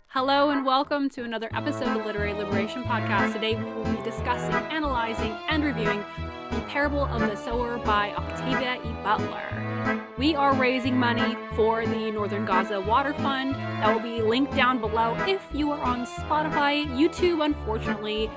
Hello and welcome to another episode of the Literary Liberation Podcast. Today we will be discussing, analyzing, and reviewing The Parable of the Sower by Octavia E. Butler. We are raising money for the Northern Gaza Water Fund. That will be linked down below if you are on Spotify. YouTube, unfortunately,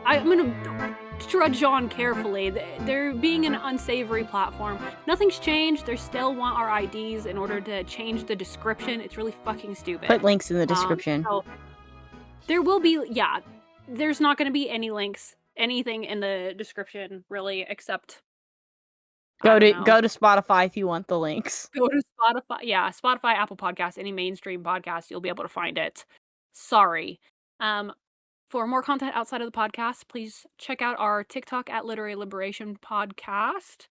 I'm going to trudge on carefully. They're being an unsavory platform. Nothing's changed. They still want our IDs in order to change the description. It's really fucking stupid. Put links in the description. So there will be, there's not going to be any links, anything in the description, really, except... Go to Spotify if you want the links. Go to Spotify. Yeah, Spotify, Apple Podcasts, any mainstream podcast, you'll be able to find it. Sorry. For more content outside of the podcast, please check out our TikTok at Literary Liberation Podcast.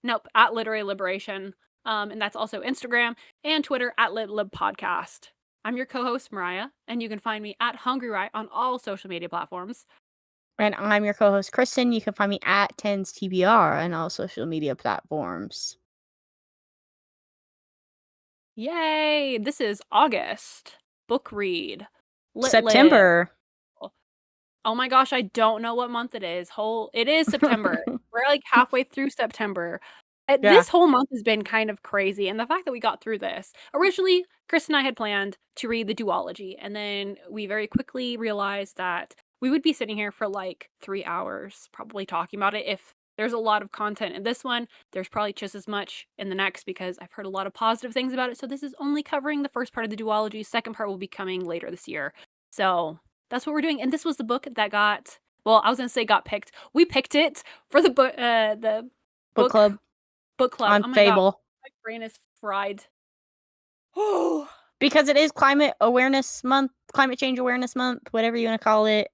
Nope, at Literary Liberation. And that's also Instagram and Twitter at LibLib Podcast. I'm your co-host, Mariah, and you can find me at Hungry Right on all social media platforms. And I'm your co-host, Kristen. You can find me at TensTBR on all social media platforms. Yay! This is August. Book read. September. Oh my gosh, I don't know what month it is. It is September. We're like halfway through September. This whole month has been kind of crazy. And the fact that we got through this. Originally, Chris and I had planned to read the duology. And then we very quickly realized that we would be sitting here for like 3 hours probably talking about it. If there's a lot of content in this one, there's probably just as much in the next because I've heard a lot of positive things about it. So this is only covering the first part of the duology. Second part will be coming later this year. So... that's what we're doing. And this was the book that got picked. We picked it for the book club. Book club. On Fable. God, my brain is fried. Because it is Climate Change Awareness Month, whatever you want to call it.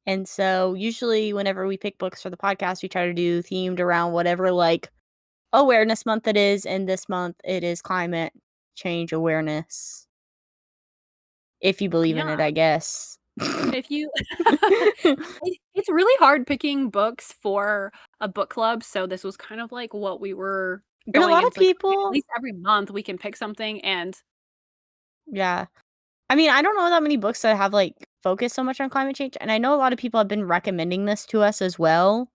And so usually whenever we pick books for the podcast, we try to do themed around whatever like awareness month it is. And this month it is Climate Change Awareness. If you believe in it, I guess. If you it's really hard picking books for a book club, so this was kind of like what we were going. And a lot of people, at least every month we can pick something. And yeah, I mean, I don't know that many books that have like focused so much on climate change, and I know a lot of people have been recommending this to us as well,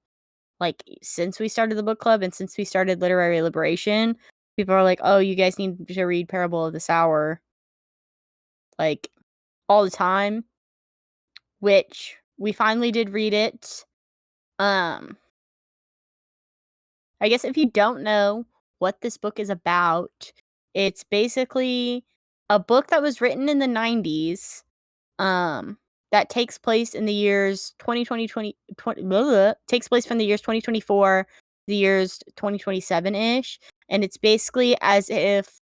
like since we started the book club and since we started Literary Liberation. People are like, oh, you guys need to read Parable of the Sower like all the time, which we finally did read it. I guess if you don't know what this book is about, it's basically a book that was written in the 90s, that takes place in the years 2020, takes place from the years 2024, the years 2027-ish, and it's basically as if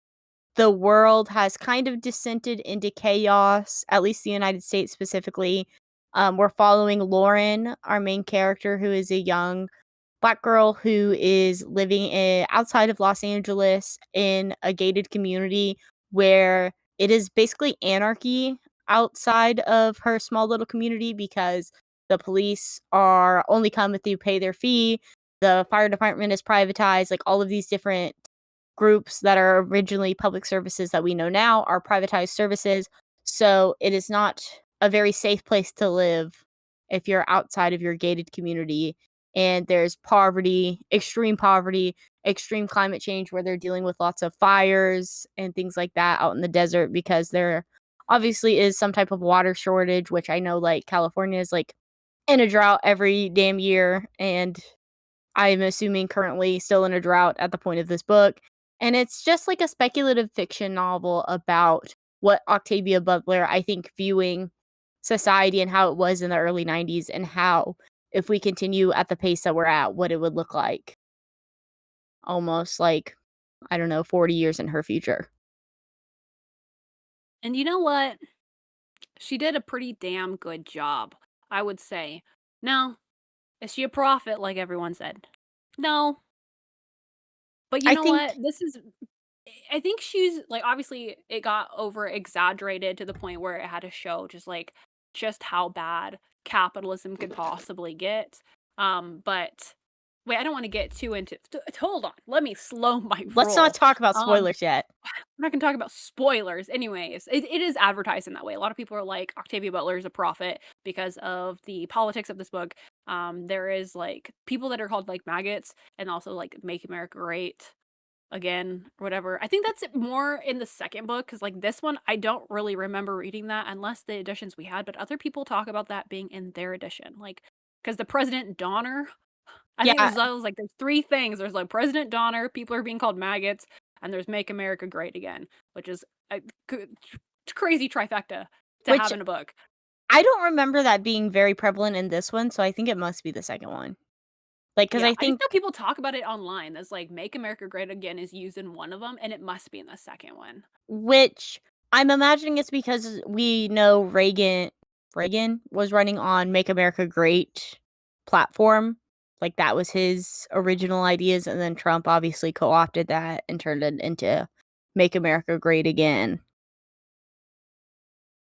the world has kind of descended into chaos, at least the United States specifically. We're following Lauren, our main character, who is a young Black girl who is living outside of Los Angeles in a gated community where it is basically anarchy outside of her small little community because the police are only come if you pay their fee. The fire department is privatized. Like all of these different groups that are originally public services that we know now are privatized services. So it is not a very safe place to live if you're outside of your gated community. And there's extreme climate change where they're dealing with lots of fires and things like that out in the desert because there obviously is some type of water shortage, which I know like California is like in a drought every damn year. And I'm assuming currently still in a drought at the point of this book. And it's just like a speculative fiction novel about what Octavia Butler, I think, viewing society and how it was in the early 90s and how, if we continue at the pace that we're at, what it would look like. Almost like, I don't know, 40 years in her future. And you know what? She did a pretty damn good job, I would say. Now, is she a prophet like everyone said? No. But you know what? I think she's like, obviously it got over exaggerated to the point where it had to show just how bad capitalism could possibly get. But wait, I don't want to get too into. Hold on, let me slow my Let's not roll. talk about Um, spoilers yet. we're not gonna talk about spoilers. Anyways, it is advertised in that way. A lot of people are like, Octavia Butler is a prophet because of the politics of this book. There is like people that are called like maggots, and also like Make America Great Again or whatever. I think that's more in the second book because like this one, I don't really remember reading that unless the editions we had. But other people talk about that being in their edition, like because the President Donner, I think Yeah, there's always like there's three things. There's like President Donner, people are being called maggots, and there's Make America Great Again, which is a crazy trifecta to which have in a book. I don't remember that being very prevalent in this one, so I think it must be the second one. Like, because Yeah, I I just think know people talk about it online. As like Make America Great Again is used in one of them, and it must be in the second one. which I'm imagining it's because we know Reagan was running on Make America Great platform. Like, that was his original ideas, and then Trump obviously co-opted that and turned it into Make America Great Again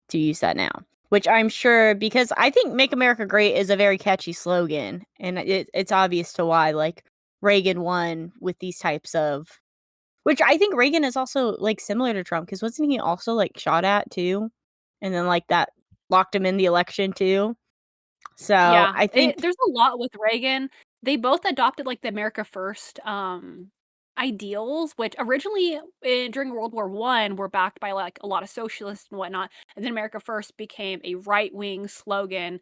to use that now. Which I'm sure, because I think Make America Great is a very catchy slogan, and it's obvious to why, like, Reagan won with these types of, which I think Reagan is also, like, similar to Trump, because wasn't he also, like, shot at too? And then, like, that locked him in the election too? So, Yeah, I think there's a lot with Reagan. They both adopted like the America First ideals, which originally during World War One were backed by like a lot of socialists and whatnot, and then America First became a right wing slogan.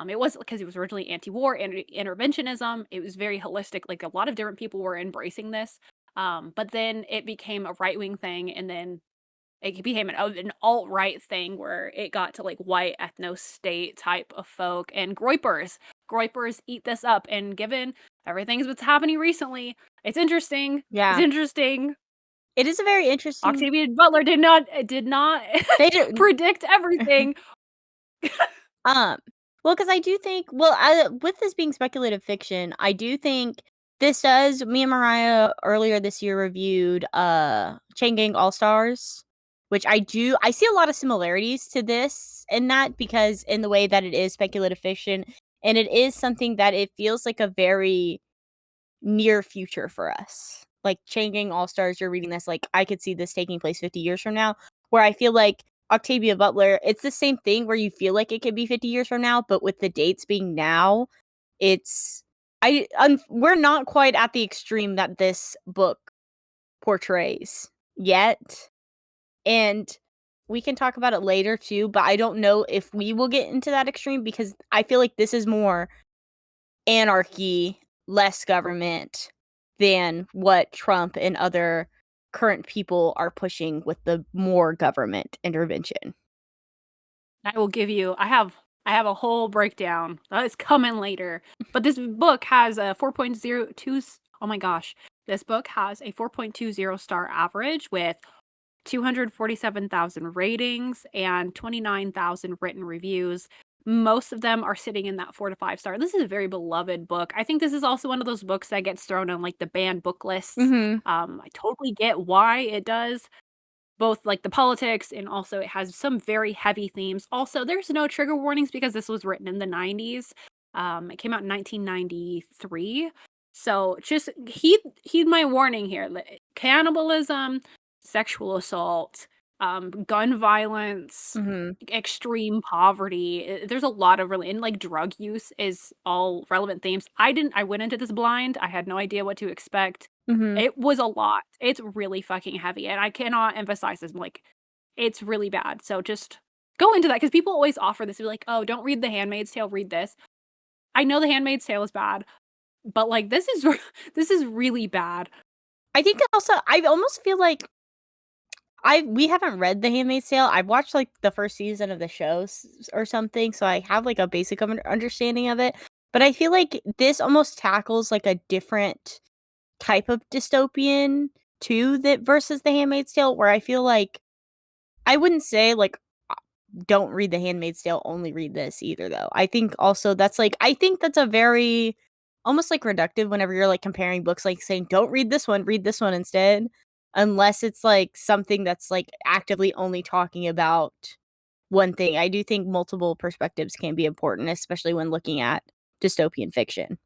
It was because it was originally anti-war and interventionism. It was very holistic. Like a lot of different people were embracing this. But then it became a right wing thing, and then it became an alt-right thing where it got to like white ethno-state type of folk and groypers eat this up, and given everything that's happening recently, it's interesting. It's yeah. interesting. It is a very interesting. Octavia Butler did not They do. predict everything. Um, well, because I do think, with this being speculative fiction, I do think this does. Me and Mariah earlier this year reviewed Chain Gang All Stars, which I see a lot of similarities to this in that, because in the way that it is speculative fiction, and it is something that it feels like a very near future for us. Like Chain Gang All Stars, you're reading this, like, I could see this taking place 50 years from now, where I feel like Octavia Butler, it's the same thing where you feel like it could be 50 years from now, but with the dates being now, it's we're not quite at the extreme that this book portrays yet. And we can talk about it later too, but I don't know if we will get into that extreme, because I feel like this is more anarchy, less government than what Trump and other current people are pushing with the more government intervention. I will give you. I have a whole breakdown. It's coming later. But this book has a 4.02. Oh my gosh. This book has a 4.20 star average with 247,000 ratings and 29,000 written reviews. Most of them are sitting in that 4 to 5 star. This is a very beloved book. I think this is also one of those books that gets thrown on like the banned book lists. Mhm. I totally get why it does, both like the politics, and also it has some very heavy themes. Also, there's no trigger warnings because this was written in the 90s. It came out in 1993. So just heed my warning here. Cannibalism, sexual assault, gun violence, Mhm. extreme poverty. There's a lot of really, and like drug use is all relevant themes. I went into this blind. I had no idea what to expect. Mhm. It was a lot. It's really fucking heavy, and I cannot emphasize this, like, it's really bad, so just go into that because people always offer this, to be like, "Oh, don't read The Handmaid's Tale, read this." I know The Handmaid's Tale is bad, but, like, this is this is really bad. I think also I almost feel like we haven't read The Handmaid's Tale. I've watched, like, the first season of the show or something, so I have, like, a basic understanding of it, but I feel like this almost tackles, like, a different type of dystopian too, that versus The Handmaid's Tale, where I feel like I wouldn't say, like, don't read The Handmaid's Tale, only read this either, though. I think also that's, like, I think that's a very almost, like, reductive whenever you're, like, comparing books, like, saying, "Don't read this one, read this one instead," unless it's, like, something that's, like, actively only talking about one thing. I do think multiple perspectives can be important, especially when looking at dystopian fiction.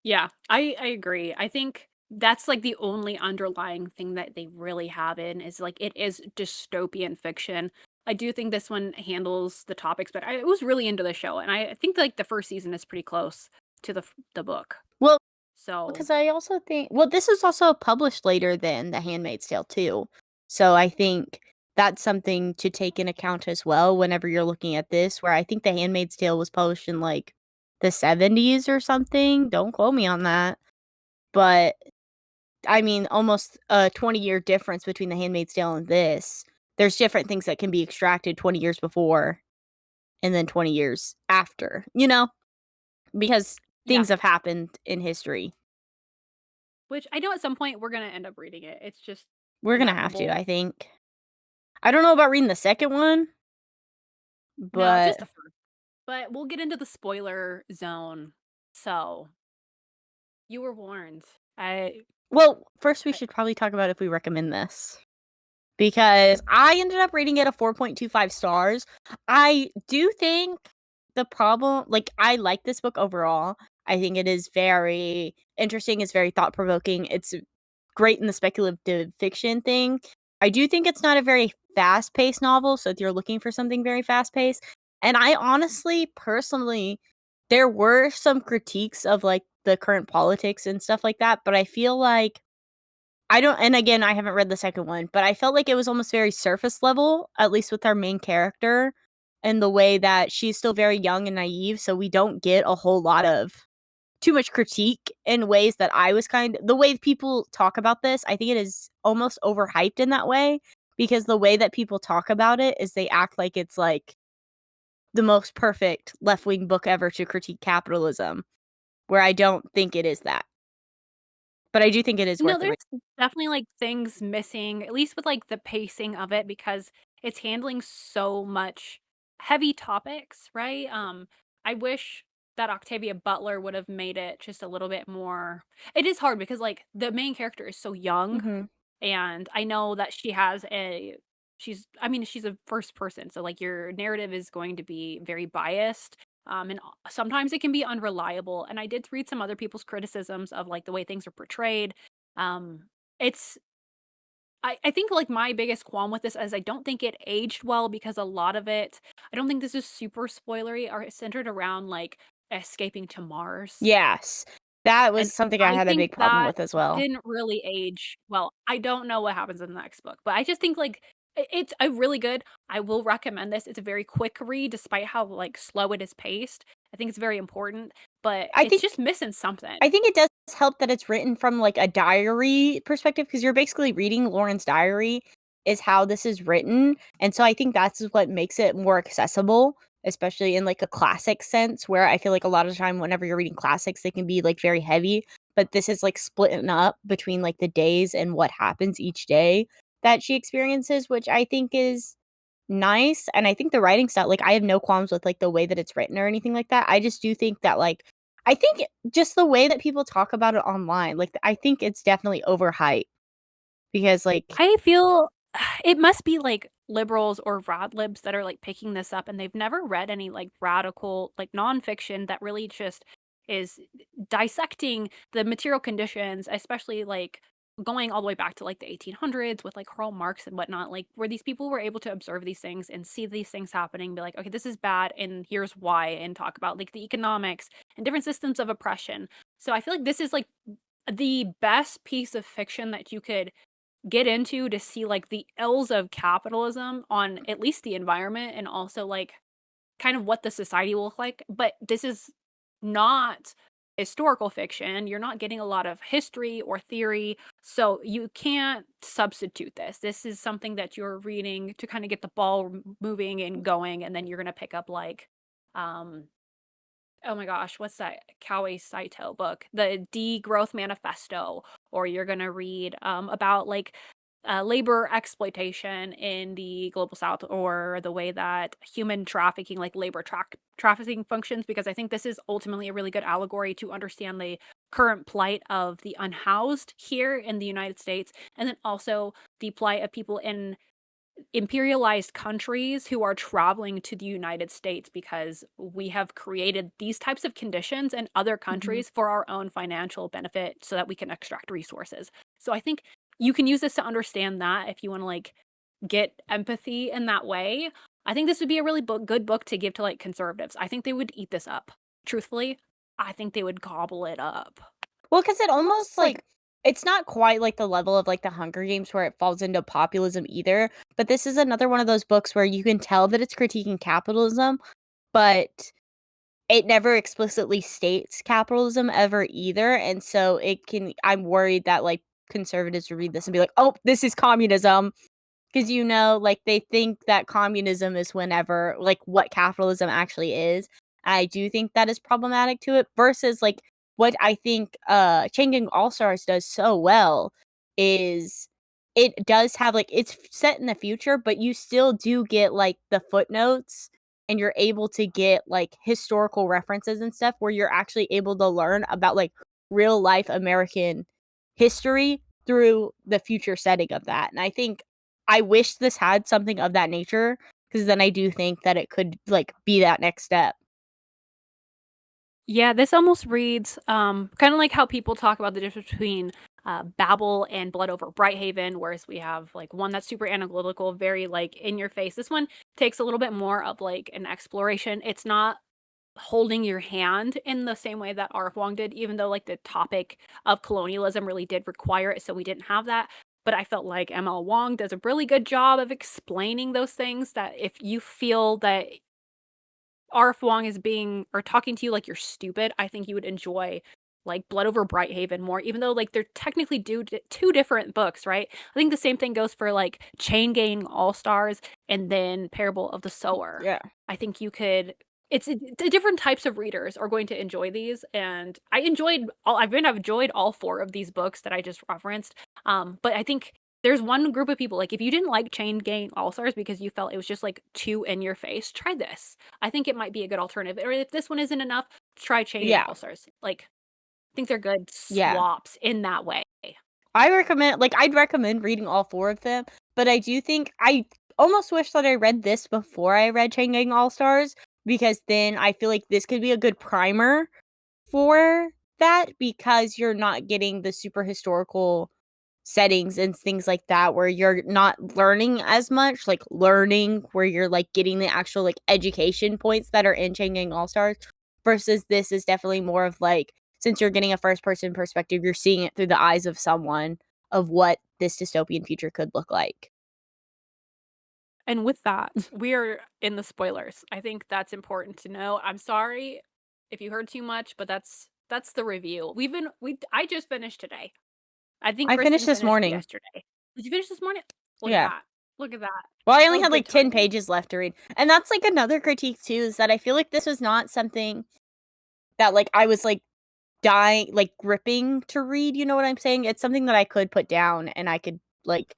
Yeah, I agree. I think that's, like, the only underlying thing that they really have in is, like, it is dystopian fiction. I do think this one handles the topics, but I was really into the show, and I think, like, the 1st season is pretty close to the book. Well, So, because I also think this was also published later than The Handmaid's Tale too. So I think that's something to take in account as well whenever you're looking at this, where I think The Handmaid's Tale was published in, like, the '70s or something, don't quote me on that, but, I mean, almost a 20-year difference between The Handmaid's Tale and this. There's different things that can be extracted 20 years before and then 20 years after, because yeah, things have happened in history. which I know at some point we're gonna end up reading it. It's just We're gonna have to, inevitable. I think. I don't know about reading the second one, No, but just the 1st. But we'll get into the spoiler zone. So, you were warned. first we I should probably talk about if we recommend this, because I ended up rating it a 4.25 stars. I do think I like this book overall. I think it is very interesting, it's very thought-provoking, it's great in the speculative fiction thing. I do think it's not a very fast-paced novel, so if you're looking for something very fast-paced, and I honestly, personally, there were some critiques of, like, the current politics and stuff like that, but I feel like I don't and again, I haven't read the second one, but I felt like it was almost very surface level, at least with our main character, and the way that she's still very young and naive, so we don't get a whole lot of too much critique in ways that I was the way people talk about this, I think it is almost overhyped in that way, because the way that people talk about it is they act like it's, like, the most perfect left-wing book ever to critique capitalism, where I don't think it is that. But I do think it is No, worth the there's read. definitely, like, things missing, at least with, like, the pacing of it because it's handling so much heavy topics, right? I wish that Octavia Butler would have made it just a little bit more. It is hard because, like, the main character is so young, Mhm. and I know that she has a she's I mean, she's a first person, so, like, your narrative is going to be very biased, and sometimes it can be unreliable, and I did read some other people's criticisms of, like, the way things are portrayed. Um, it's I think, like, my biggest qualm with this is I don't think it aged well because a lot of it I don't think this is super spoilery, are centered around, like, escaping to Mars. Yes. That And was something I I had a think big problem that with as well. didn't really age well. I don't know what happens in the next book, but I just think, like, it's a really good. I will recommend this. It's a very quick read despite how, like, slow it is paced. I think it's very important, but I it's think just missing something. I think it does help that it's written from, like, a diary perspective, because 'cause you're basically reading Lauren's diary is how this is written, and so I think that's what makes it more accessible, especially in, like, a classic sense, where I feel like a lot of the time whenever you're reading classics, they can be, like, very heavy, but this is, like, splitting up between, like, the days and what happens each day that she experiences, which I think is nice, and I think the writing style, like, I have no qualms with, like, the way that it's written or anything like that. I just do think that, like, I think just the way that people talk about it online, like, I think it's definitely overhyped because, like, I feel it must be, like, liberals or rad libs that are, like, picking this up, and they've never read any, like, radical, like, nonfiction that really just is dissecting the material conditions, especially, like, going all the way back to, like, the 1800s with, like, Karl Marx and whatnot, like, where these people were able to observe these things and see these things happening, be like, "Okay, this is bad, and here's why," and talk about, like, the economics and different systems of oppression. So I feel like this is, like, the best piece of fiction that you could get into to see, like, the ills of capitalism on at least the environment and also, like, kind of what the society will look like, but this is not historical fiction, you're not getting a lot of history or theory, so you can't substitute this. This is something that you're reading to kinda get the ball moving and going, and then you're gonna pick up, like, um oh my gosh, what's that Kawaii Saito book? The Degrowth Manifesto, or you're gonna read, about, like, labor exploitation in the Global South, or the way that human trafficking, like labor trafficking functions, because I think this is ultimately a really good allegory to understand the current plight of the unhoused here in the United States, and then also the plight of people in imperialized countries who are traveling to the United States because we have created these types of conditions in other Mhm. countries for our own financial benefit so that we can extract resources. So I think you can use this to understand that if you want to like get empathy in that way. I think this would be a really good book to give to like conservatives. I think they would eat this up. Truthfully, I think they would gobble it up. Well, because it almost, like it's not quite like the level of, like, The Hunger Games where it falls into populism either, but this is another one of those books where you can tell that it's critiquing capitalism, but it never explicitly states capitalism ever either, and so I'm worried that, like, conservatives will read this and be like, "Oh, this is communism." 'Cause, like, they think that communism is whenever like, what capitalism actually is. I do think that is problematic to it versus, like, what I think, Chain Gang All-Stars does so well is it does have, like it's set in the future, but you still do get, like, the footnotes, and you're able to get, like, historical references and stuff where you're actually able to learn about, like, real life American history through the future setting of that, and I wish this had something of that nature, because then I do think that it could, like, be that next step. Yeah, this almost reads kind of like how people talk about the difference between Babel and Blood Over Brighthaven, whereas we have like one that's super analytical, very like in your face. This one takes a little bit more of like an exploration. It's not holding your hand in the same way that R.F. Wong did, even though like the topic of colonialism really did require it, so we didn't have that. But I felt like M.L. Wong does a really good job of explaining those things that if you feel that R.F. Wong is being or talking to you like you're stupid, I think you would enjoy like Blood Over Brighthaven more, even though like they're technically two different books, right? I think the same thing goes for like Chain Gang All Stars and then Parable of the Sower. Yeah. I think you could. The different types of readers are going to enjoy these, and I've enjoyed all four of these books that I just referenced. But I think there's one group of people like if you didn't like Chain Gang All Stars because you felt it was just like too in your face, try this. I think it might be a good alternative. Or if this one isn't enough, try Chain Gang Yeah. All Stars. Like, I think they're good Yeah. swaps in that way. I'd recommend reading all 4 of them, but I do think I almost wish that I read this before I read Chain Gang All-Stars, because then I feel like this could be a good primer for that, because you're not getting the super historical settings and things like that where you're not learning as much, like, learning where you're, like, getting the actual, like, education points that are in Chain Gang All-Stars, versus this is definitely more of, like, since you're getting a first person perspective, you're seeing it through the eyes of someone of what this dystopian future could look like. And with that, we are in the spoilers. I think that's important to know. I'm sorry if you heard too much, but that's the review. I just finished today. I think I finished Kristen this finished morning. yesterday. Did you finish this morning? Look at Yeah. that. Look at that. Well, I That only was had, good like, 10 timing. pages left to read, and that's, like, another critique too, is that I feel like this was not something that, like, I was, like, dying like, gripping to read, you know what I'm saying? It's something that I could put down and I could, like,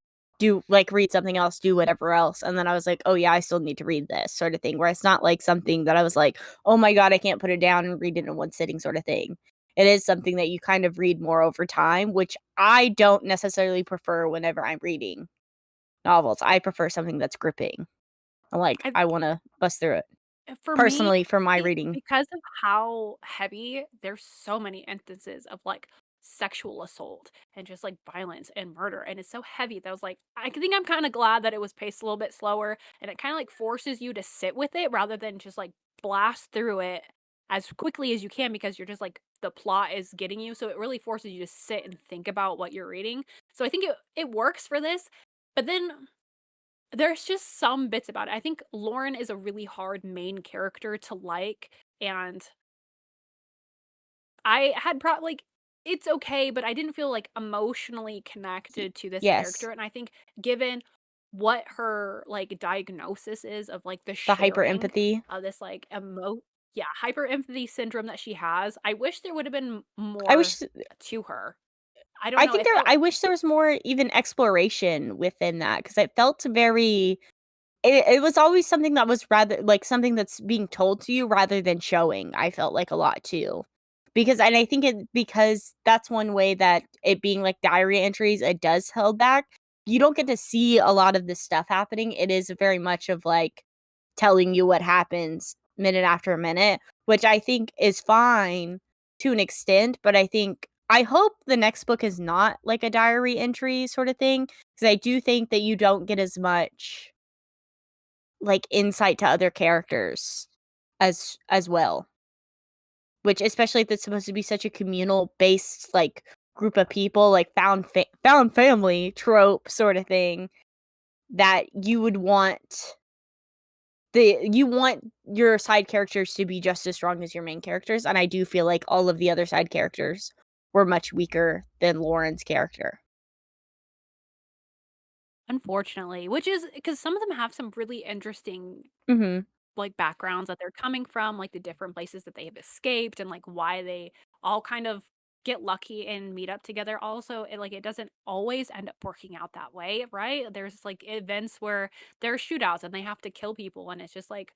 read something else, do whatever else, and then I was like, "Oh, yeah, I still need to read this," sort of thing, where it's not, like, something that I was like, "Oh my god, I can't put it down and read it in one sitting," sort of thing. It is something that you kind of read more over time, which I don't necessarily prefer whenever I'm reading novels. I prefer something that's gripping. I'm like, I I wanna bust through it, For me, personally, for my reading. because of how heavy, there's so many instances of like sexual assault and just like violence and murder, and it's so heavy that I was like, I think I'm kind of glad that it was paced a little bit slower, and it kind of like forces you to sit with it rather than just like blast through it as quickly as you can because you're just like the plot is getting you. So it really forces you to sit and think about what you're reading. So I think it works for this, but then there's just some bits about it. I think Lauren is a really hard main character to like, and I had like it's okay, but I didn't feel like emotionally connected to this Yes. character, and I think given what her like diagnosis is of like the The hyper sharing empathy. of this like hyper empathy syndrome that she has, I wish there would have been I more wish to her. I don't I know. think It felt I wish there was more even exploration within that, because it felt very it was always something that was rather like, something that's being told to you rather than showing, I felt like a lot too. I think because that's one way that it being, like, diary entries, it does held back. you don't get to see a lot of this stuff happening. It is very much of, like, telling you what happens minute after minute, which I think is fine to an extent, but I hope the next book is not like a diary entry sort of thing, because I do think that you don't get as much, like, insight to other characters as well, which especially if it's supposed to be such a communal based, like, group of people, like, found family trope sort of thing, that you want your side characters to be just as strong as your main characters, and I do feel like all of the other side characters were much weaker than Lauren's character. Unfortunately, which is because some of them have some really interesting, Mhm. like, backgrounds that they're coming from, like, the different places that they have escaped and, like, why they all kind of get lucky and meet up together. Also, it doesn't always end up working out that way, right? There's, like, events where there are shootouts and they have to kill people, and it's just, like,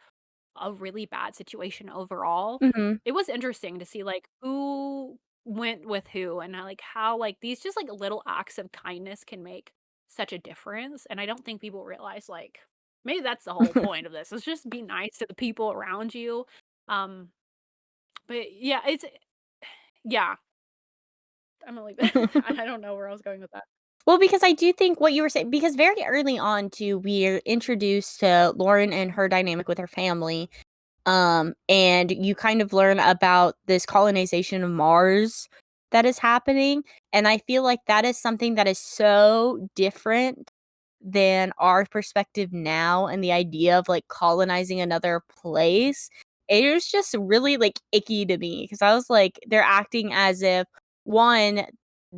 a really bad situation overall. Mhm. It was interesting to see, like, who went with who and how, like, these just, like, little acts of kindness can make such a difference, and I don't think people realize, like, maybe that's the whole point of this, is just be nice to the people around you. Um, but yeah, it's yeah, I'm gonna leave it I don't know where I was going with that. Well, because I do think what you were saying, because very early on too, we're introduced to Lauren and her dynamic with her family. And you kind of learn about this colonization of Mars that is happening. And I feel like that is something that is so different than our perspective now, and the idea of, like, colonizing another place. It was just really, like, icky to me, because I was like, they're acting as if, one,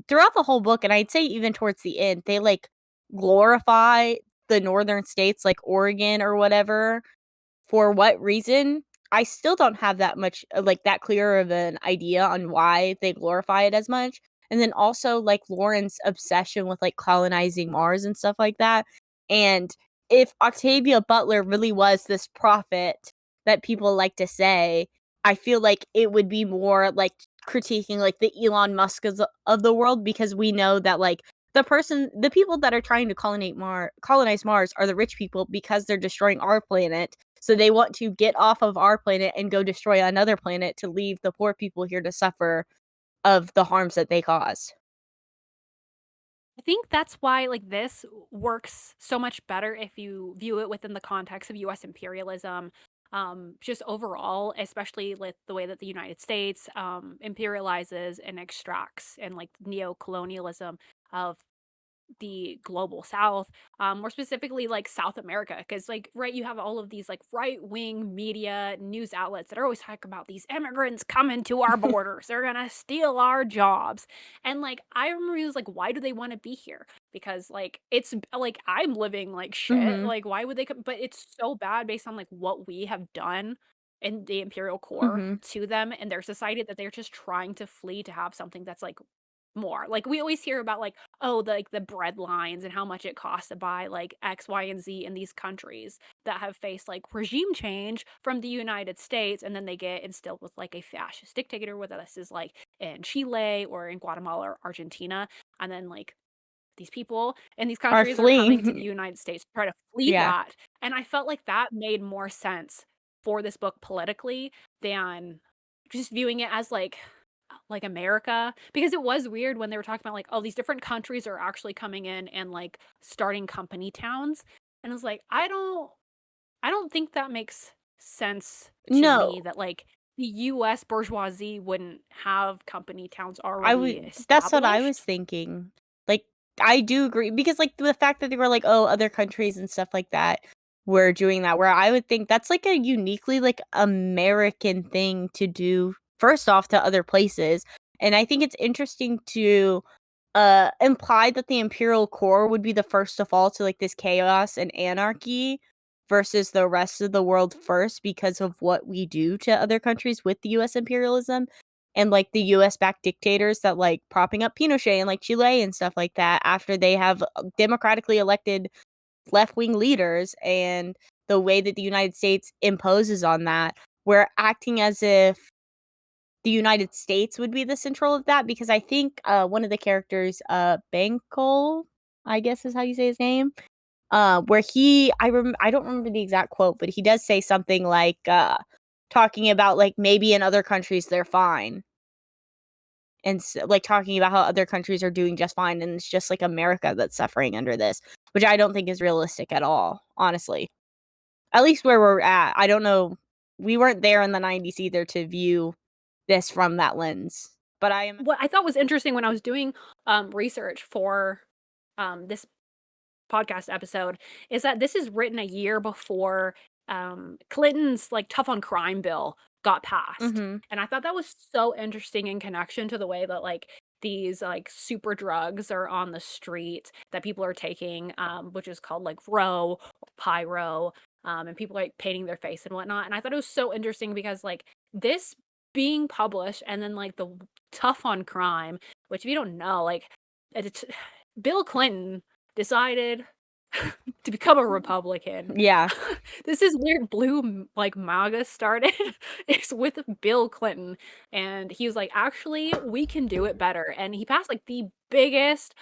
throughout the whole book, and I'd say even towards the end, they, like, glorify the northern states like Oregon or whatever. For what reason? I still don't have that much, like, that clear of an idea on why they glorify it as much. And then also, like, Lauren's obsession with, like, colonizing Mars and stuff like that. And if Octavia Butler really was this prophet that people like to say, I feel like it would be more like critiquing, like, the Elon Musk of the world, because we know that, like, the people that are trying to colonize Mars are the rich people, because they're destroying our planet. So they want to get off of our planet and go destroy another planet to leave the poor people here to suffer of the harms that they caused. I think that's why, like, this works so much better if you view it within the context of US imperialism, just overall, especially with the way that the United States, imperializes and extracts and, like, neo-colonialism of the global south, more specifically like South America, because, like, right, you have all of these like right-wing media news outlets that are always talking about these immigrants coming to our borders, they're gonna steal our jobs. And, like, I remember he was like, why do they want to be here? Because, like, it's like I'm living like shit, Mhm. like, why would they come? But it's so bad based on like what we have done in the imperial core Mhm. to them and their society, that they're just trying to flee to have something that's like more. Like, we always hear about, like, oh, the bread lines and how much it costs to buy, like, X, Y, and Z in these countries that have faced, like, regime change from the United States, and then they get instilled with, like, a fascist dictator, whether this is, like, in Chile or in Guatemala or Argentina, and then, like, these people in these Are countries are coming to the fleeing. United States to try to flee Yeah. that, and I felt like that made more sense for this book politically than just viewing it as, like, America, because it was weird when they were talking about, like, oh, these different countries are actually coming in and, like, starting company towns, and I was like, I don't think that makes sense to me, No. that, like, the US bourgeoisie wouldn't have company towns I already would That's what I was established. thinking. Like, I do agree, because, like, the fact that they were like, "Oh, other countries and stuff like that were doing that," where I would think that's, like, a uniquely, like, American thing to do, first off, to other places, and I think it's interesting to, imply that the Imperial Core would be the first to fall to, like, this chaos and anarchy versus the rest of the world first, because of what we do to other countries with the US imperialism. And, like, the US-backed dictators that, like, propping up Pinochet and, like, Chile and stuff like that, after they have, democratically elected left-wing leaders, and the way that the United States imposes on that, we're acting as if the United States would be the central of that, because I think, one of the characters, Bankole? I guess is how you say his name. Where I don't remember the exact quote, but he does say something like, talking about, like, maybe in other countries they're fine, and like, talking about how other countries are doing just fine, and it's just, like, America that's suffering under this, which I don't think is realistic at all, honestly. At least where we're at. I don't know. We weren't there in the '90s either to view this from that lens, but I am. What I thought was interesting when I was doing research for this podcast episode is that this is written a year before Clinton's like tough on crime bill got passed. Mhm. And I thought that was so interesting in connection to the way that like these like super drugs are on the street that people are taking, which is called like Row or Pyro, and people like painting their face and whatnot. And I thought it was so interesting because like this being published and then like the tough on crime, which if you don't know, like it's Bill Clinton decided to become a Republican. Yeah. This is where blue like MAGA started. It's with Bill Clinton, and he was like, "Actually, we can do it better." And he passed like the biggest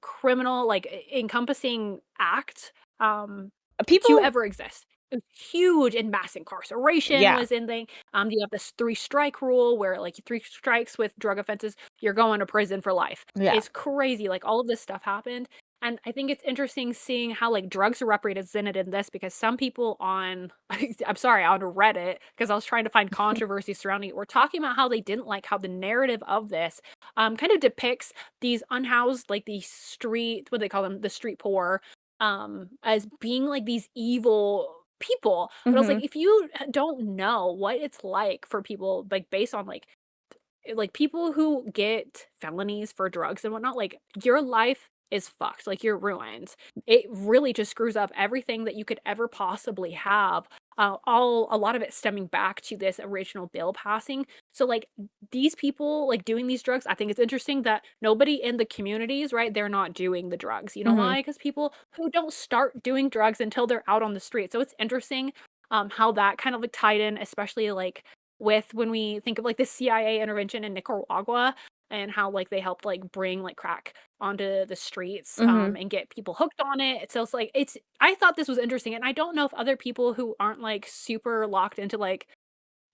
criminal like encompassing act to People ever exist. It was huge, and mass incarceration Yeah. was in thing. You have this 3-strike rule where like 3 strikes with drug offenses, you're going to prison for life. Yeah. It's crazy. Like all of this stuff happened. And I think it's interesting seeing how like drugs are represented in this because some people on I'm sorry, on Reddit, because I was trying to find controversy surrounding it, were talking about how they didn't like how the narrative of this kind of depicts these unhoused, like these street, what do they call them, the street poor, as being like these evil people. But I was like, Mhm. if you don't know what it's like for people, like based on like people who get felonies for drugs and whatnot, like your life is fucked. Like you're ruined. It really just screws up everything that you could ever possibly have. A lot of it stemming back to this original bill passing. So like these people like doing these drugs, I think it's interesting that nobody in the communities, right? They're not doing the drugs. You know Mhm. why? Because people who don't start doing drugs until they're out on the street. So it's interesting how that kind of like tied in, especially like with when we think of like the CIA intervention in Nicaragua and how like they helped like bring like crack onto the streets Mhm. and get people hooked on it. So it's like it's I thought this was interesting, and I don't know if other people who aren't like super locked into like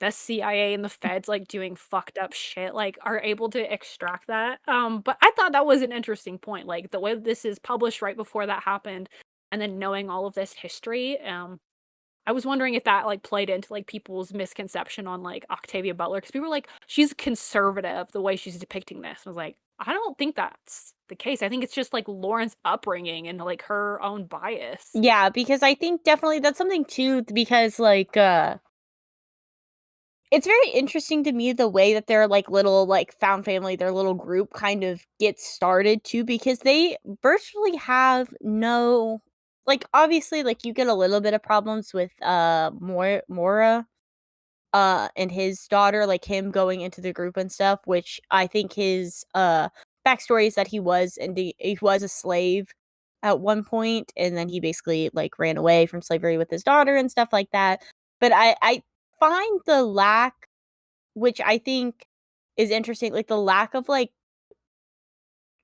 the CIA and the feds like doing fucked up shit like are able to extract that. But I thought that was an interesting point, like the way this is published right before that happened and then knowing all of this history. I was wondering if that, like, played into, like, people's misconception on, like, Octavia Butler, because people were like, "She's conservative the way she's depicting this." I was like, "I don't think that's the case. I think it's just, like, Lauren's upbringing and, like, her own bias." Yeah, because I think definitely that's something too because, like, it's very interesting to me the way that their, like, little, like, found family, their little group kind of gets started too because they virtually have no like, obviously, like, you get a little bit of problems with, Mora, and his daughter, like, him going into the group and stuff, which I think his, backstory is that he was a slave at one point, and then he basically, like, ran away from slavery with his daughter and stuff like that. But I find the lack which I think is interesting, like, the lack of, like,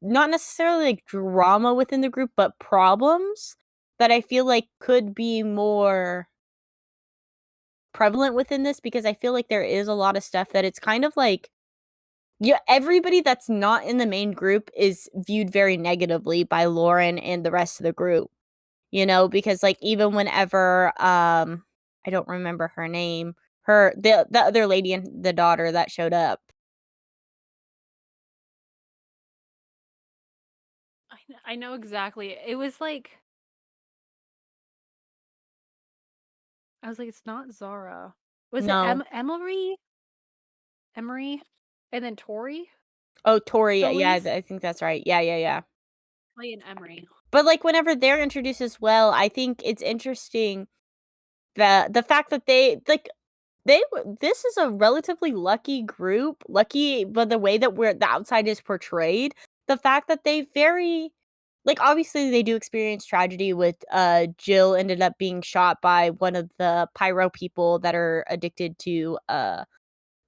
not necessarily, like, drama within the group, but problems that I feel like could be more prevalent within this because I feel like there is a lot of stuff that it's kind of like yeah, everybody that's not in the main group is viewed very negatively by Lauren and the rest of the group, because, like, even whenever, I don't remember her name, the other lady and the daughter that showed up. I know exactly. It was like I was like, "It's not Zara." Was it No. Emery? Emery? And then Tori Oh, Tori, yeah, Solis? I think that's right. Yeah, yeah, yeah. Playing Emery. But, like, whenever they're introduced as well, I think it's interesting the fact that this is a relatively lucky group, lucky but the way that the outside is portrayed, the fact that they very like, obviously, they do experience tragedy with, Jill ended up being shot by one of the pyro people that are addicted to,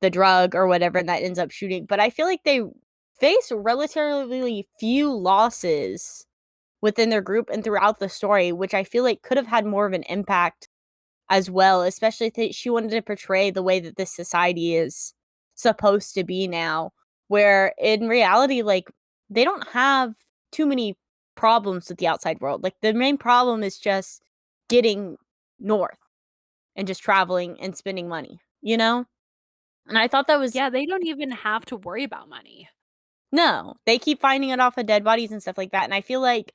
the drug or whatever, and that ends up shooting but I feel like they face relatively few losses within their group and throughout the story, which I feel like could have had more of an impact as well, especially if she wanted to portray the way that this society is supposed to be now, where in reality, like, they don't have too many problems with the outside world. Like, the main problem is just getting north and just traveling and spending money, you know? And I thought that was Yeah, they don't even have to worry about money. no, they keep finding it off of dead bodies and stuff like that. And I feel like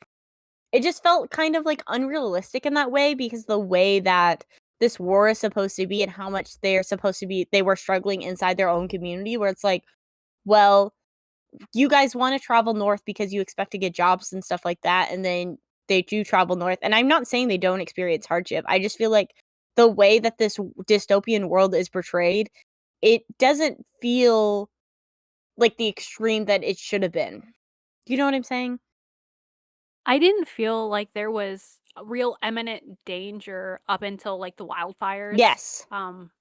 it just felt kind of like unrealistic in that way because the way that this war is supposed to be and how much they're supposed to be, they were struggling inside their own community, where it's like, well, you guys want to travel north because you expect to get jobs and stuff like that. And then they do travel north. And I'm not saying they don't experience hardship. I just feel like the way that this dystopian world is portrayed, it doesn't feel like the extreme that it should have been. Do you know what I'm saying? I didn't feel like there was a real imminent danger up until, like, the wildfires, Yes.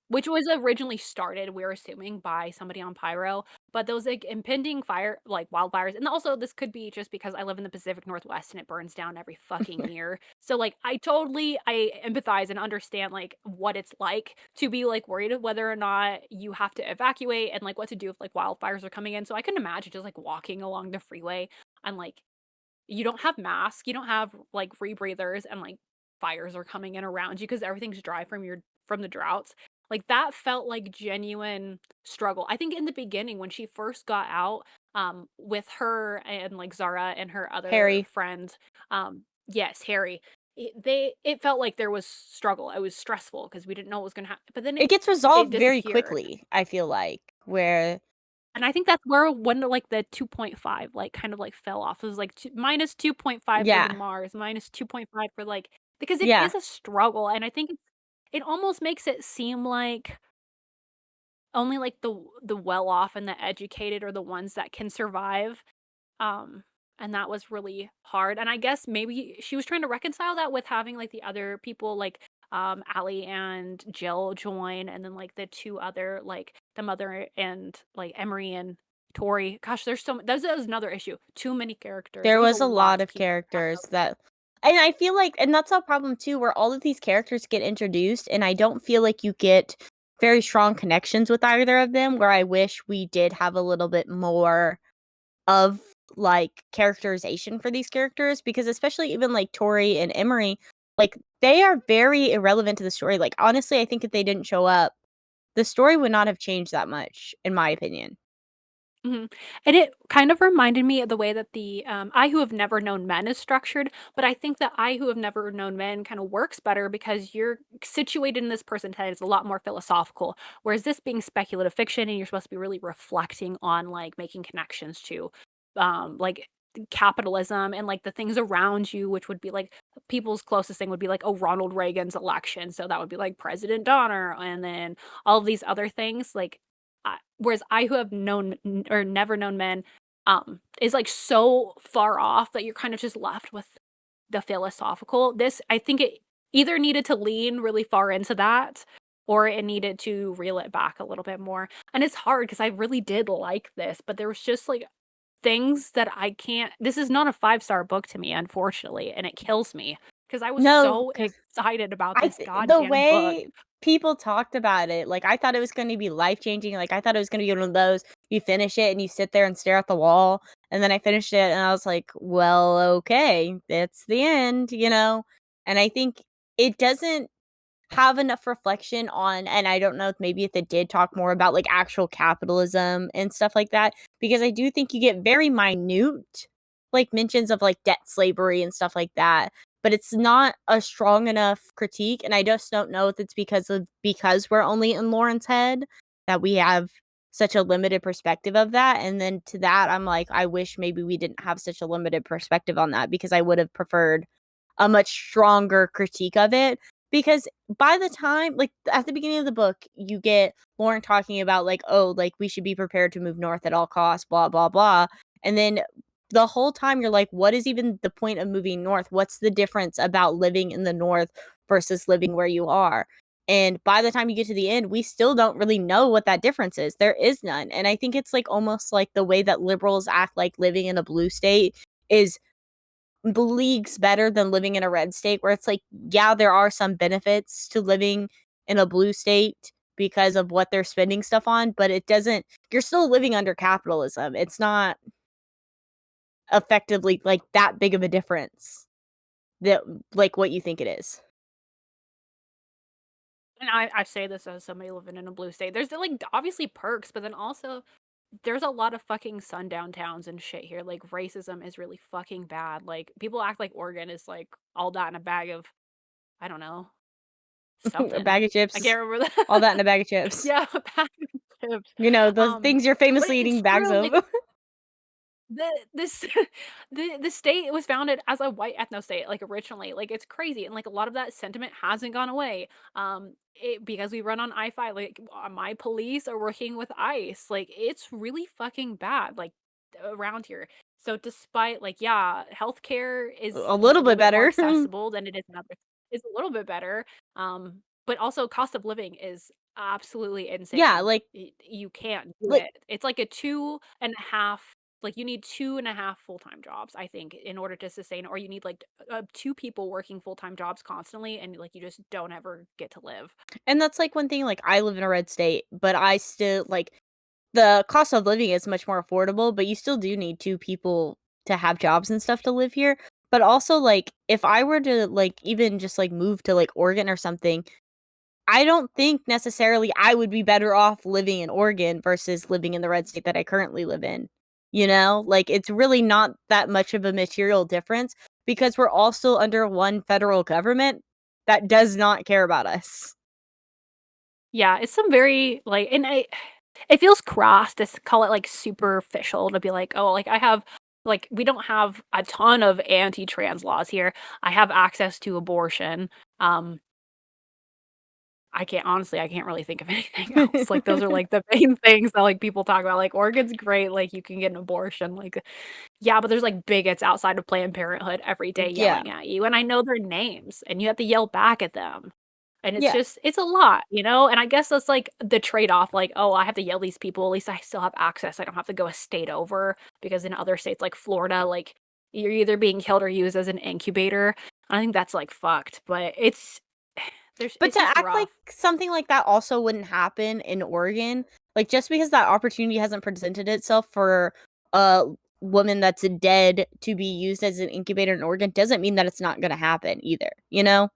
which was originally started, we're assuming, by somebody on Pyro, but those, like, impending wildfires, and also this could be just because I live in the Pacific Northwest and it burns down every fucking year. So, like, I empathize and understand, like, what it's like to be, like, worried of whether or not you have to evacuate and, like, what to do if, like, wildfires are coming in. So I couldn't imagine just, like, walking along the freeway and, like, you don't have masks, you don't have, like, rebreathers, and, like, fires are coming in around you because everything's dry from the droughts. Like, that felt like genuine struggle. I think in the beginning when she first got out, with her and, like, Zara and her other Harry. friend, yes, Harry, it felt like there was struggle. It was stressful because we didn't know what was gonna happen, but then It gets it resolved very disappeared. quickly, I feel like, where And I think that's where when the 2.5, like, kind of, like, fell off. It was, like, minus 2.5 for the yeah, Mars, minus 2.5 for, like, because it yeah. is a struggle, and I think it almost makes it seem like only, like, the well-off and the educated are the ones that can survive, um, and that was really hard, and I guess maybe she was trying to reconcile that with having, like, the other people, like, Allie and Jill join, and then, like, the 2 other, like, the mother and, like, Emery and Tori. Gosh, there's so that was another issue. Too many characters. It There was a was a lot lot to of keep track characters of. that and I feel like and that's a problem too, where all of these characters get introduced, and I don't feel like you get very strong connections with either of them, where I wish we did have a little bit more of, like, characterization for these characters, because especially even, like, Tori and Emery, like, they are very irrelevant to the story. Like, honestly, I think if they didn't show up, the story would not have changed that much, in my opinion. Mhm. And it kind of reminded me of the way that the I Who Have Never Known Men is structured, but I think that I Who Have Never Known Men kind of works better because you're situated in this person's head. It's a lot more philosophical. Whereas this being speculative fiction and you're supposed to be really reflecting on, like, making connections to like capitalism and, like, the things around you, which would be like people's closest thing would be like, oh, Ronald Reagan's election. So that would be like President Donner, and then all of these other things. Like, whereas I Who Have Known or Never Known Men, is, like, so far off that you're kind of just left with the philosophical. This, I think it either needed to lean really far into that or it needed to reel it back a little bit more. And it's hard because I really did like this, but there was just, like, things that I can't this is not a five-star book to me, unfortunately, and it kills me because I was No, so because excited about this the goddamn book. way people talked about it, like, I thought it was gonna be life-changing, like, I thought it was gonna be one of those, you finish it and you sit there and stare at the wall, and then I finished it and I was like, "Well, okay, that's the end," you know? And I think it doesn't have enough reflection on and I don't know if maybe if it did talk more about, like, actual capitalism and stuff like that, because I do think you get very minute, like, mentions of, like, debt slavery and stuff like that, but it's not a strong enough critique, and I just don't know if it's because we're only in Lauren's head that we have such a limited perspective of that, and then to that, I'm like, I wish maybe we didn't have such a limited perspective on that because I would have preferred a much stronger critique of it, because by the time like, at the beginning of the book, you get Lauren talking about, like, "Oh, like, we should be prepared to move north at all costs, blah, blah, blah," and then the whole time you're like, "What is even the point of moving north? What's the difference about living in the north versus living where you are?" And by the time you get to the end, we still don't really know what that difference is. There is none, and I think it's, like, almost like the way that liberals act like living in a blue state is leagues better than living in a red state where it's like, yeah, there are some benefits to living in a blue state because of what they're spending stuff on, but it doesn't you're still living under capitalism. It's not effectively like that big of a difference that like what you think it is. And I say this as somebody living in a blue state. There's, like, obviously perks, but then also there's a lot of fucking sundown towns and shit here. Like, racism is really fucking bad. Like, people act like Oregon is, like, all that in a bag of, I don't know, A something. bag of I chips, can't remember all that in that. a bag of chips. Yeah, a bag of chips. You know, the things you're But famously it's eating bags true, of. like, this the state was founded as a white ethno state, like, originally, like, it's crazy, and, like, a lot of that sentiment hasn't gone away, because we run on I-5, like, my police are working with ICE, like, it's really fucking bad, like, around here. So despite, like, yeah, healthcare is A a little little bit bit more better. accessible than it is in other, it's a little bit better, but also cost of living is absolutely Yeah, insane. like You can't do like it. It's like a 2.5, like, you need 2.5 full-time jobs, I think, in order to sustain, or you need, like, 2 people working full-time jobs constantly, and, like, you just don't ever get to live. and that's like one thing, like I live in a red state, but I still like the cost of living is much more affordable, but you still do need 2 people to have jobs and stuff to live here. But also, like, if I were to, like, even just, like, move to, like, Oregon or something, I don't think necessarily I would be better off living in Oregon versus living in the red state that I currently live in, you know? Like, it's really not that much of a material difference because we're all still under one federal government that does not care about us. Yeah, it's some very, like, and it feels crass to call it, like, superficial, to be like, "Oh, like, I have," like, we don't have a ton of anti-trans laws here. I have access to abortion. Um, I can't, honestly, I can't really think of anything else. Like, those are, like, the main things that, like, people talk about. Like, Oregon's great, like, you can get an abortion, like, yeah, but there's, like, bigots outside of Planned Parenthood every day Yeah. yelling at you, and I know their names, and you have to yell back at them, and it's Yeah. just, it's a lot, you know? And I guess that's, like, the trade-off, like, "Oh, I have to yell at these people, at least I still have access, I don't have to go a state over," because in other states, like Florida, like, you're either being killed or used as an incubator. I think that's, like, fucked, but But it's to just act like rough. something like that also wouldn't happen in Oregon, like, just because that opportunity hasn't presented itself for a woman that's dead to be used as an incubator in Oregon doesn't mean that it's not gonna happen either, you know?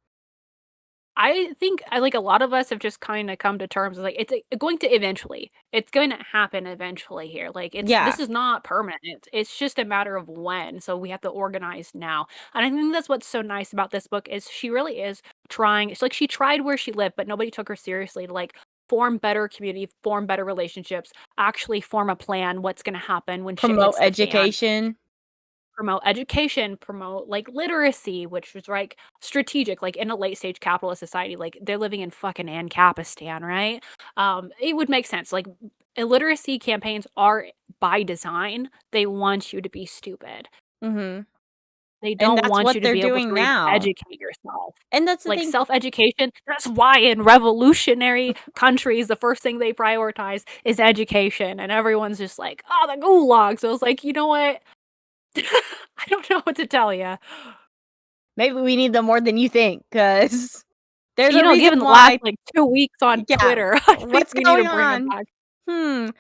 I think I like a lot of us have just kinda come to terms with, like, it's, going to eventually. It's going to happen eventually here. Like, Yeah. this is not permanent. It's just a matter of when, so we have to organize now. And I think that's what's so nice about this book is she really is trying, it's like she tried where she lived, but nobody took her seriously to, like, form better community, form better relationships, actually form a plan, what's gonna happen when shit Promote hits the fan. education. Promote education, promote, like, literacy, which was, like, strategic, like, in a late stage capitalist society, like, they're living in fucking Ancapistan, right? It would make sense, like, illiteracy campaigns are by design, they want you to be stupid. Mhm. They And don't that's want what you to they're be able to doing read and now. educate yourself. And that's the Like, thing. self-education, that's why in revolutionary countries, the first thing they prioritize is education, and everyone's just like, "Oh, the gulag." So it's like, you know what? I don't know what to tell you. Maybe we need them more than you think, because there's You a know, reason given the last, why. like, 2 weeks on Yeah. Twitter, I think What's we need to going bring them on? back. Hmm.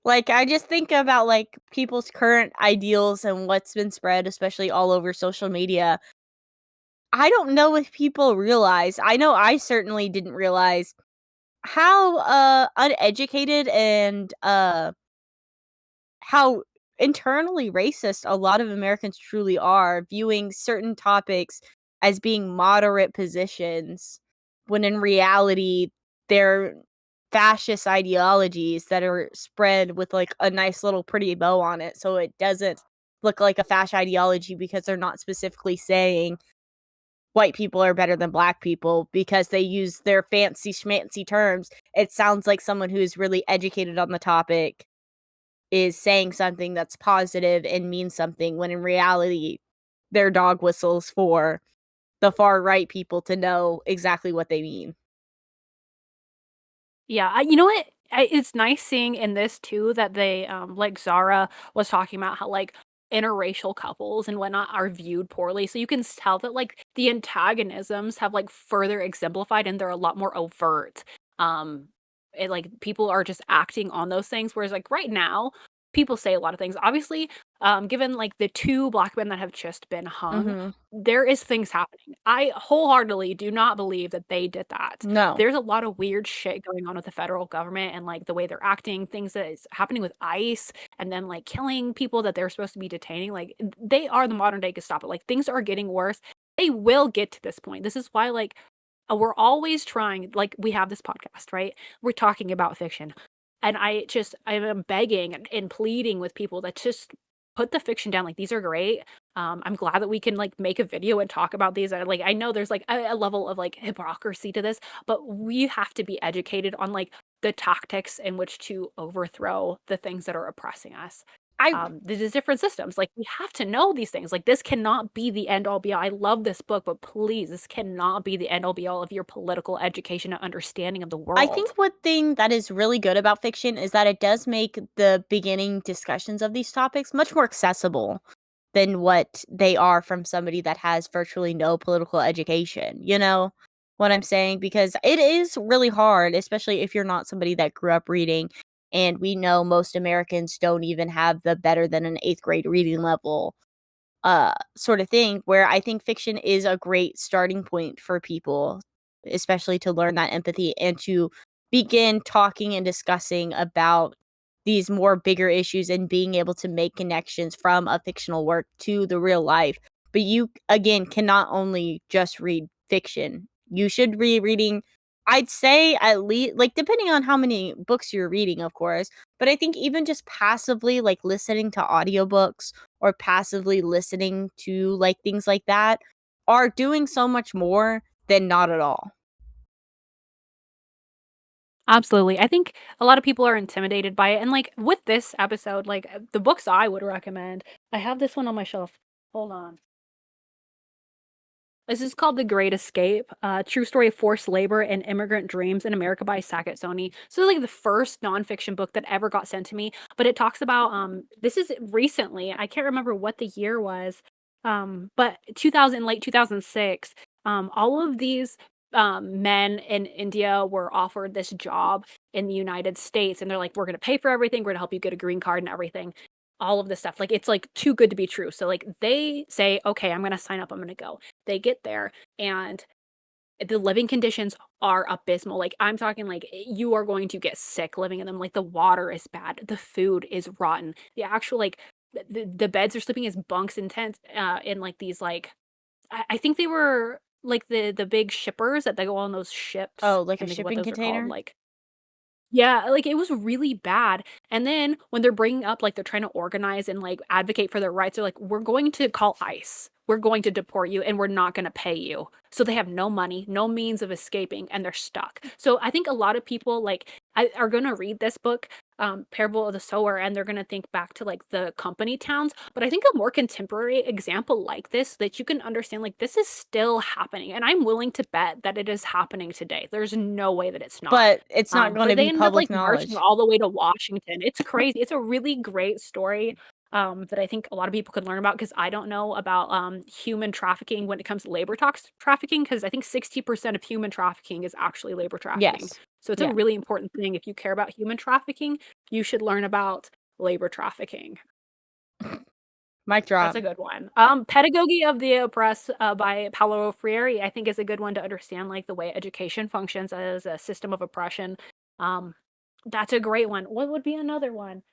Like, I just think about, like, people's current ideals and what's been spread, especially all over social media. I don't know if people realize, I know I certainly didn't realize how, uneducated and, how internally racist a lot of Americans truly are, viewing certain topics as being moderate positions, when in reality, they're fascist ideologies that are spread with like a nice little pretty bow on it. So it doesn't look like a fascist ideology because they're not specifically saying white people are better than black people because they use their fancy schmancy terms. It sounds like someone who's really educated on the topic is saying something that's positive and means something when in reality they're dog whistles for the far right people to know exactly what they mean. Yeah, you know what? It's nice seeing in this too that they, like Zara was talking about how, like, interracial couples and whatnot are viewed poorly. So you can tell that like the antagonisms have like further exemplified and they're a lot more overt. Like people are just acting on those things. Whereas like right now, people say a lot of things. Obviously, given like the 2 black men that have just been hung, Mhm. there is things happening. I wholeheartedly do not believe that they did that. No. There's a lot of weird shit going on with the federal government and like the way they're acting, things that is happening with ICE and then like killing people that they're supposed to be detaining. Like they are the modern day Gestapo. Like things are getting worse. They will get to this point. This is why like we're always trying, like we have this podcast, right? We're talking about fiction. And I am begging and pleading with people that just put the fiction down. Like these are great. I'm glad that we can like make a video and talk about these. Like I know there's like a level of like hypocrisy to this, but we have to be educated on like the tactics in which to overthrow the things that are oppressing us. I There's different systems. Like we have to know these things. Like this cannot be the end all be all. I love this book, but please, this cannot be the end all be all of your political education and understanding of the I think world. one thing that is really good about fiction is that it does make the beginning discussions of these topics much more accessible than what they are from somebody that has virtually no political education. You know what I'm saying? Because it is really hard, especially if you're not somebody that grew up reading. And we know most Americans don't even have the better than an eighth grade reading level sort of thing, where I think fiction is a great starting point for people, especially to learn that empathy and to begin talking and discussing about these more bigger issues and being able to make connections from a fictional work to the real life. But you, again, cannot only just read fiction. You should be reading, I'd say, at least, like, depending on how many books you're reading, of course. But I think even just passively, like listening to audiobooks or passively listening to like things like that are doing so much more than not at all. Absolutely. I think a lot of people are intimidated by it. And like with this episode, like the books I would recommend, I have this one on my shelf. Hold on. This is called The Great Escape, True Story of Forced Labor and Immigrant Dreams in America by Sackett Stoney. So like the first nonfiction book that ever got sent to me, but it talks about this is recently, I can't remember what the year was, but 2000, late 2006, all of these men in India were offered this job in the United States, and they're like, we're gonna pay for everything, we're gonna help you get a green card and everything. All of this stuff. Like it's like too good to be true. So like they say, okay, I'm gonna sign up, I'm gonna go. They get there and the living conditions are abysmal. Like I'm talking like you are going to get sick living in them. Like the water is bad, the food is rotten. The actual like the beds are sleeping as bunks in tents in like these like I think they were like the big shippers that they go on those ships. Oh, like a Can't think of what shipping those are called. container? Like yeah, like, it was really bad, and then when they're bringing up, like, they're trying to organize and, like, advocate for their rights, they're like, "We're going to call ICE. We're going to deport you, and we're not gonna pay you." So they have no money, no means of escaping, and they're stuck. So I think a lot of people, like, are gonna read this book, Parable of the Sower, and they're gonna think back to, like, the company towns, but I think a more contemporary example like this that you can understand, like, this is still happening, and I'm willing to bet that it is happening today. There's no way that it's not. But it's not But gonna they be ended up, like, public marching knowledge. all the way to Washington. It's crazy. It's a really great story, that I think a lot of people could learn about because I don't know about, human trafficking when it comes to labor trafficking, because I think 60% of human trafficking is actually labor trafficking. Yes. So it's a Yeah. really important thing. If you care about human trafficking, you should learn about labor trafficking. Mic That's drop. a good one. Pedagogy of the Oppressed, by Paulo Freire, I think is a good one to understand, like, the way education functions as a system of oppression. Um, that's a great one. What would be another one?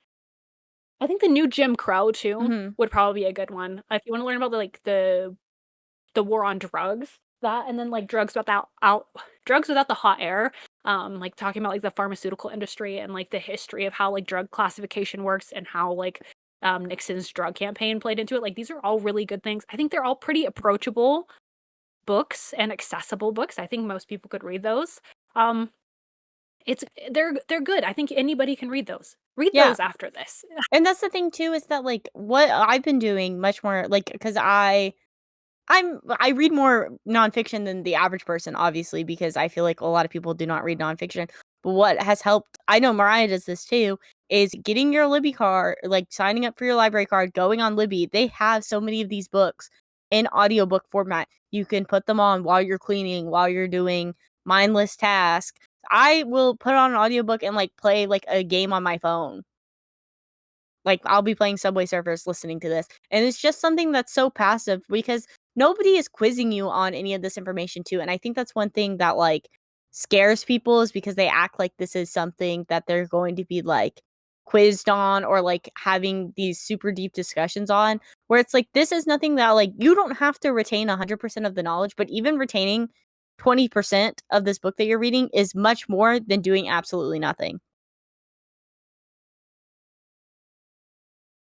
I think the new Jim Crow too Mhm. would probably be a good one. If you wanna learn about, like, the war on drugs, that and then, like, drugs without the hot air, like, talking about, like, the pharmaceutical industry and, like, the history of how, like, drug classification works and how, like, Nixon's drug campaign played into it, like, these are all really good things. I think they're all pretty approachable books and accessible books. I think most people could read those. Um, they're good. I think anybody can read those. Read Yeah. those after this. And that's the thing too is that like what I've been doing much more like because I read more nonfiction than the average person, obviously, because I feel like a lot of people do not read nonfiction. But what has helped, I know Mariah does this too, is getting your Libby card, like signing up for your library card, going on Libby. They have so many of these books in audiobook format. You can put them on while you're cleaning, while you're doing mindless tasks. I will put on an audiobook and like play like a game on my phone. Like, I'll be playing Subway Surfers listening to this, and it's just something that's so passive because nobody is quizzing you on any of this information too, and I think that's one thing that, like, scares people is because they act like this is something that they're going to be, like, quizzed on or, like, having these super deep discussions on, where it's like, this is nothing that, like, you don't have to retain 100% of the knowledge, but even retaining 20% of this book that you're reading is much more than doing absolutely nothing.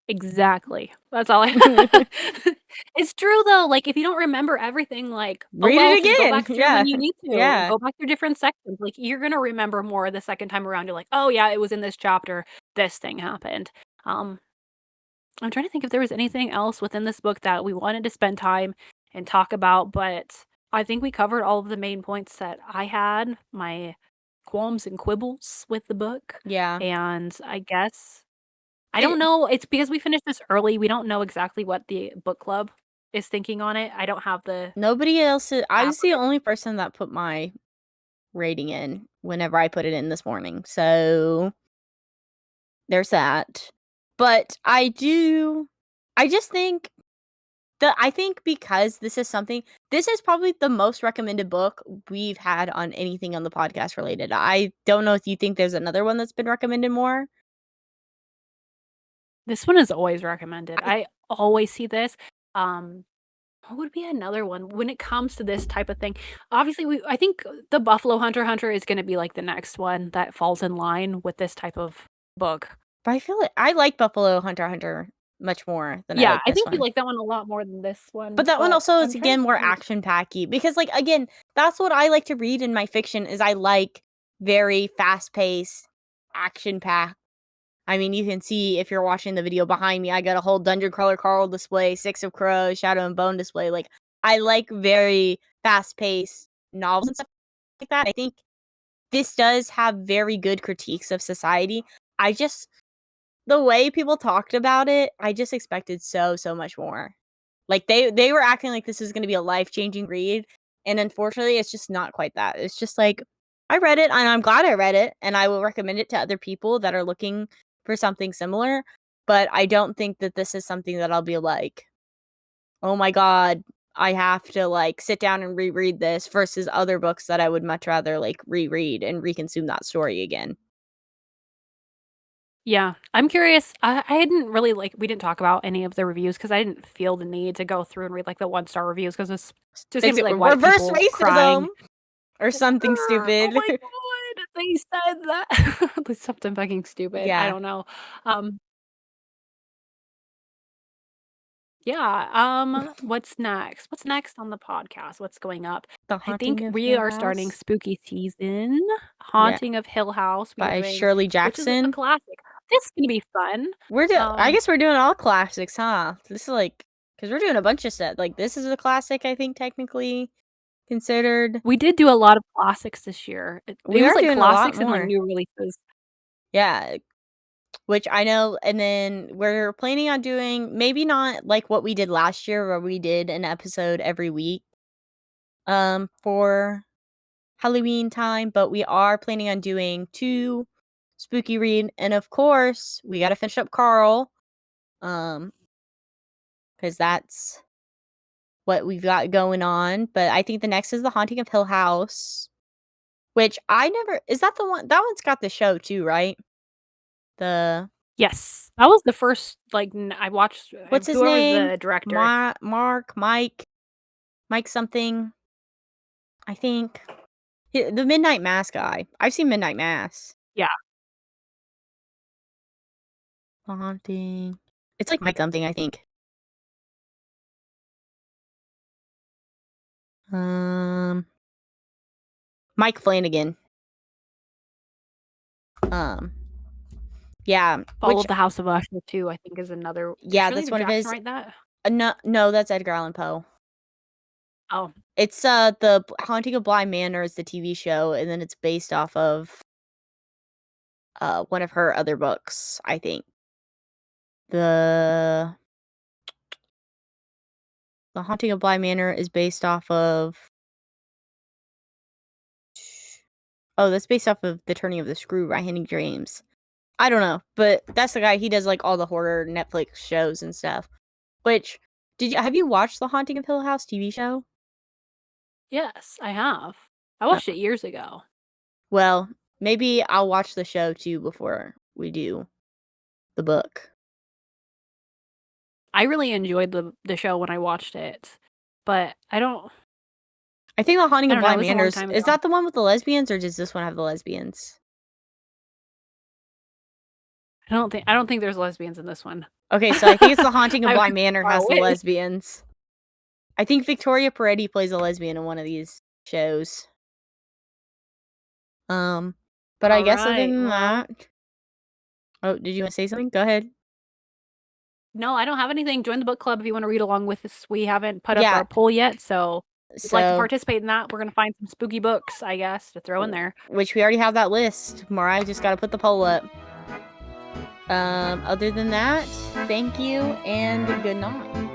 Exactly. That's all I It's true though, like, if you don't remember everything, like, oh, Read well, it just go again. back through when Yeah. you need to, Yeah. go back through different sections, like, you're gonna remember more the second time around, you're like, "Oh, yeah, it was in this chapter, this thing happened." Um, I'm trying to think if there was anything else within this book that we wanted to spend time and talk about, but I think we covered all of the main points that I had, my qualms and quibbles with the book, Yeah. and I guess I It don't know, it's because we finished this early, we don't know exactly what the book club is thinking on it. I don't have the Nobody else I app was or the anything. only person that put my rating in whenever I put it in this morning, so there's that. But I just think I think because this is probably the most recommended book we've had on anything on the podcast related. I don't know if you think there's another one that's been recommended more. This one is always recommended. I I always see this. Um, what would be another one when it comes to this type of thing? Obviously, I think the Buffalo Hunter is gonna be, like, the next one that falls in line with this type of book. but I feel like I like Buffalo Hunter x Hunter much more than I Yeah, like I this think you one. like that one a lot more than this But one, that one but also is, I'm trying again, to more think. action-packy because, like, again, that's what I like to read in my fiction is I like very fast-paced, action-packed. I mean, you can see if you're watching the video behind me, I got a whole Dungeon Crawler Carl display, Six of Crows, Shadow and Bone display. Like, I like very fast-paced novels and stuff like that. I think this does have very good critiques of society. I just the way people talked about it, I just expected so much more. Like, they were acting like this is gonna be a life-changing read, and unfortunately, it's just not quite that. It's just like, I read it, and I'm glad I read it, and I will recommend it to other people that are looking for something similar, but I don't think that this is something that I'll be like, "Oh my god, I have to, like, sit down and reread this," versus other books that I would much rather, like, reread and reconsume that story again. Yeah, I'm curious. I didn't really like we didn't talk about any of the reviews because I didn't feel the need to go through and read like the 1-star reviews because it's just gonna Is be it like white reverse people racism crying. or something Oh stupid? my god, they said that. Like something fucking stupid. I Yeah. don't know. Um, yeah. What's next? What's next on the podcast? What's going up? The I think Haunting of we Hill are starting House? spooky season. Yeah. Haunting of Hill House. We are By doing, Shirley which is a Jackson. classic. This is gonna be fun. I Um, guess we're doing all classics, huh? This is like because we're doing a bunch of stuff. Like this is a classic, I think technically considered. We did do a lot of classics this year. It We was are like doing a lot classics and, like, more. new releases. Yeah, which I know. And then we're planning on doing maybe not like what we did last year, where we did an episode every week. For Halloween time, but we are planning on doing two spooky read, and of course we got to finish up Carl. Um, because that's what we've got going on, but I think the next is The Haunting of Hill House, which I never is that the one that one's got the show too, right? The Yes. That was the first, like, I watched, what's his whoever's name? the director. Mike something, I think. The Midnight Mass guy. I've seen Midnight Mass. Yeah. The Haunting. It's like Mike something, I think. Um, Mike Flanagan. Um, yeah, Fall which of the House of Usher too, I think is another. Did yeah, Shirley that's one of Jackson his. write that? No, that's Edgar Allan Poe. Oh, It's, the Haunting of Bly Manor is the TV show, and then it's based off of one of her other books, I think. The Haunting of Bly Manor is based off of that's based off of The Turning of the Screw by Henry James. I don't know, but that's the guy. He does like all the horror Netflix shows and stuff. Which have you watched The Haunting of Hill House TV show? Yes, I have. I Oh, watched it years ago. well, maybe I'll watch the show too before we do the book. I really enjoyed the show when I watched it, but I think The Haunting of don't know, Bly it was a long Manor time is ago. that the one with the lesbians, or does this one have the lesbians? I don't think there's lesbians in this one. Okay, so I think it's The Haunting of I Bly Manor has the wish. lesbians. I think Victoria Peretti plays a lesbian in one of these shows. But I guess other Alright, than well, that. Oh, did you want to say something? Go ahead. no, I don't have anything. Join the book club if you wanna read along with us. We haven't put up Yeah. our poll yet, so if you'd like to So, participate in that, we're gonna find some spooky books, I guess, to throw in there. which we already have that list. Mariah just got to put the poll up. Other than that, thank you and good night.